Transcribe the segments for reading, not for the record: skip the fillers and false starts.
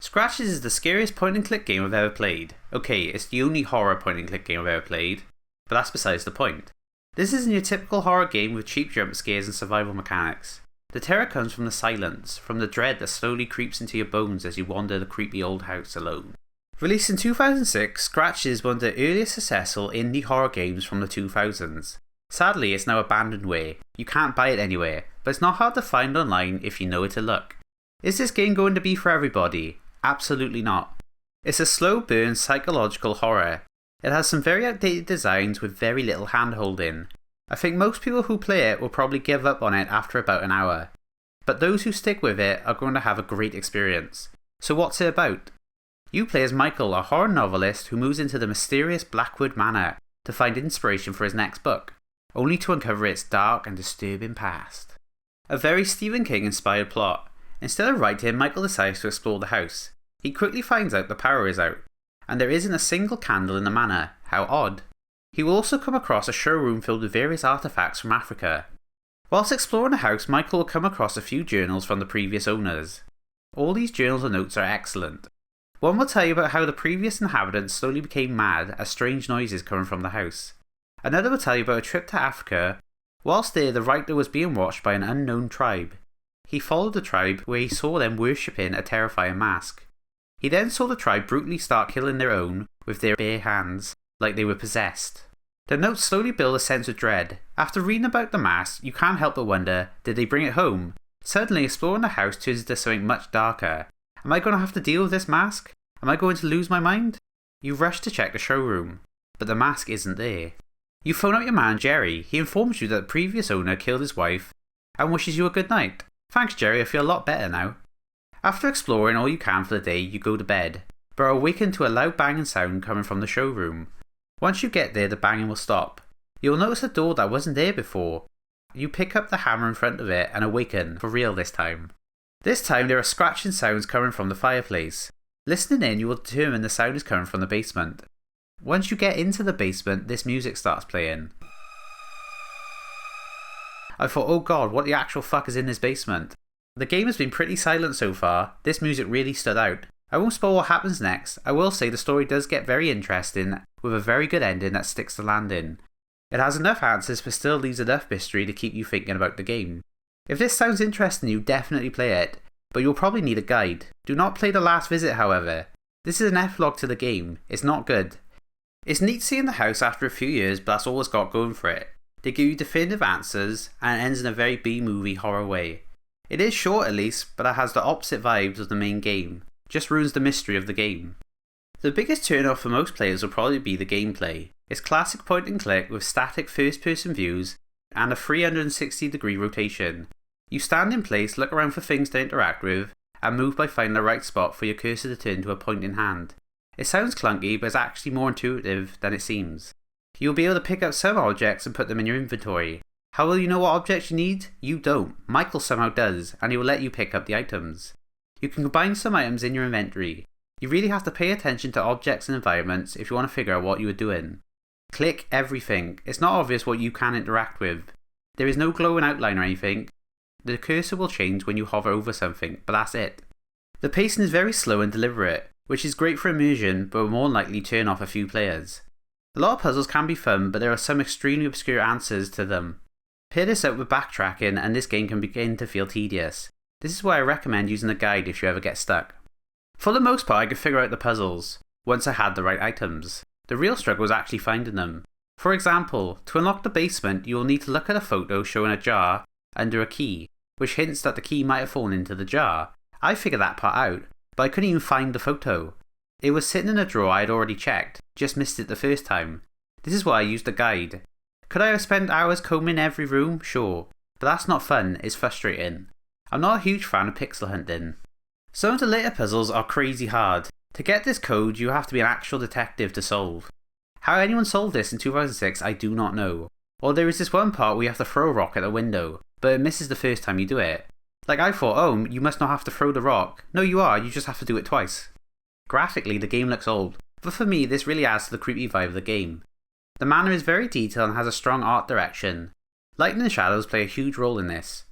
Scratches is the scariest point and click game I've ever played. Okay, it's the only horror point and click game I've ever played, but that's besides the point. This isn't your typical horror game with cheap jump scares and survival mechanics. The terror comes from the silence, from the dread that slowly creeps into your bones as you wander the creepy old house alone. Released in 2006, Scratches is one of the earliest successful indie horror games from the 2000s. Sadly, it's now abandonware. You can't buy it anywhere, but it's not hard to find online if you know where to look. Is this game going to be for everybody? Absolutely not. It's a slow burn psychological horror. It has some very outdated designs with very little hand-holding. I think most people who play it will probably give up on it after about an hour. But those who stick with it are going to have a great experience. So what's it about? You play as Michael, a horror novelist who moves into the mysterious Blackwood Manor to find inspiration for his next book, only to uncover its dark and disturbing past. A very Stephen King inspired plot. Instead of writing, Michael decides to explore the house. He quickly finds out the power is out, and there isn't a single candle in the manor. How odd. He will also come across a showroom filled with various artefacts from Africa. Whilst exploring the house, Michael will come across a few journals from the previous owners. All these journals and notes are excellent. One will tell you about how the previous inhabitants slowly became mad as strange noises coming from the house. Another will tell you about a trip to Africa. Whilst there, the writer was being watched by an unknown tribe. He followed the tribe where he saw them worshipping a terrifying mask. He then saw the tribe brutally start killing their own with their bare hands, like they were possessed. The notes slowly build a sense of dread. After reading about the mask, you can't help but wonder, did they bring it home? Suddenly, exploring the house turns into something much darker. Am I going to have to deal with this mask? Am I going to lose my mind? You rush to check the showroom, but the mask isn't there. You phone up your man Jerry. He informs you that the previous owner killed his wife and wishes you a good night. Thanks Jerry, I feel a lot better now. After exploring all you can for the day, you go to bed, but are awakened to a loud banging sound coming from the showroom. Once you get there, the banging will stop. You'll notice a door that wasn't there before. You pick up the hammer in front of it and awaken, for real this time. This time there are scratching sounds coming from the fireplace. Listening in, you will determine the sound is coming from the basement. Once you get into the basement, this music starts playing. I thought, oh god, what the actual fuck is in this basement? The game has been pretty silent so far. This music really stood out. I won't spoil what happens next. I will say the story does get very interesting, with a very good ending that sticks the landing. It has enough answers but still leaves enough mystery to keep you thinking about the game. If this sounds interesting to you, definitely play it, but you'll probably need a guide. Do not play The Last Visit however. This is an F-log to the game. It's not good. It's neat seeing the house after a few years, but that's all it's got going for it. They give you definitive answers, and it ends in a very B-movie horror way. It is short at least, but it has the opposite vibes of the main game. Just ruins the mystery of the game. The biggest turn-off for most players will probably be the gameplay. It's classic point and click with static first-person views and a 360-degree rotation. You stand in place, look around for things to interact with, and move by finding the right spot for your cursor to turn to a point in hand. It sounds clunky, but it's actually more intuitive than it seems. You'll be able to pick up some objects and put them in your inventory. How will you know what objects you need? You don't. Michael somehow does, and he will let you pick up the items. You can combine some items in your inventory. You really have to pay attention to objects and environments if you want to figure out what you are doing. Click everything. It's not obvious what you can interact with. There is no glowing outline or anything. The cursor will change when you hover over something, but that's it. The pacing is very slow and deliberate, which is great for immersion but will more likely turn off a few players. A lot of puzzles can be fun, but there are some extremely obscure answers to them. Pair this up with backtracking and this game can begin to feel tedious. This is why I recommend using a guide if you ever get stuck. For the most part I could figure out the puzzles, once I had the right items. The real struggle was actually finding them. For example, to unlock the basement you will need to look at a photo showing a jar under a key, which hints that the key might have fallen into the jar. I figured that part out, but I couldn't even find the photo. It was sitting in a drawer I had already checked, just missed it the first time. This is why I used a guide. Could I have spent hours combing every room? Sure, but that's not fun, it's frustrating. I'm not a huge fan of pixel hunting. Some of the later puzzles are crazy hard. To get this code you have to be an actual detective to solve. How anyone solved this in 2006 I do not know. Or there is this one part where you have to throw a rock at a window, but it misses the first time you do it. Like I thought, oh, you must not have to throw the rock. No you are, you just have to do it twice. Graphically the game looks old, but for me this really adds to the creepy vibe of the game. The manor is very detailed and has a strong art direction. Lighting and shadows play a huge role in this.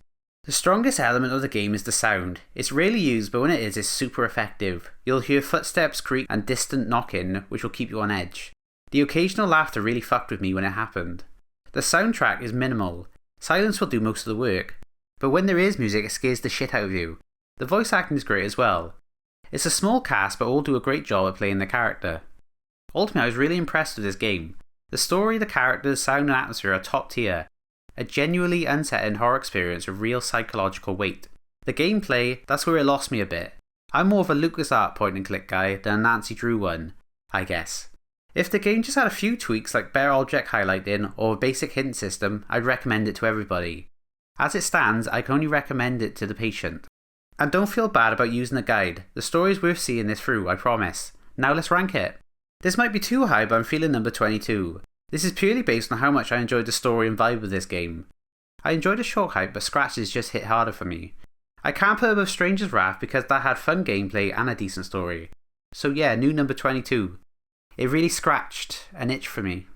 The strongest element of the game is the sound. It's rarely used, but when it is, it's super effective. You'll hear footsteps creak and distant knocking, which will keep you on edge. The occasional laughter really fucked with me when it happened. The soundtrack is minimal. Silence will do most of the work. But when there is music, it scares the shit out of you. The voice acting is great as well. It's a small cast, but all do a great job at playing the character. Ultimately, I was really impressed with this game. The story, the characters, sound and atmosphere are top tier. A genuinely unsettling horror experience with real psychological weight. The gameplay, that's where it lost me a bit. I'm more of a LucasArts point and click guy than a Nancy Drew one, I guess. If the game just had a few tweaks like better object highlighting or a basic hint system, I'd recommend it to everybody. As it stands, I can only recommend it to the patient. And don't feel bad about using a guide. The story is worth seeing this through, I promise. Now let's rank it. This might be too high, but I'm feeling number 22. This is purely based on how much I enjoyed the story and vibe of this game. I enjoyed the short hype, but scratches just hit harder for me. I can't put above Stranger's Wrath because that had fun gameplay and a decent story. So yeah, new number 22. It really scratched an itch for me.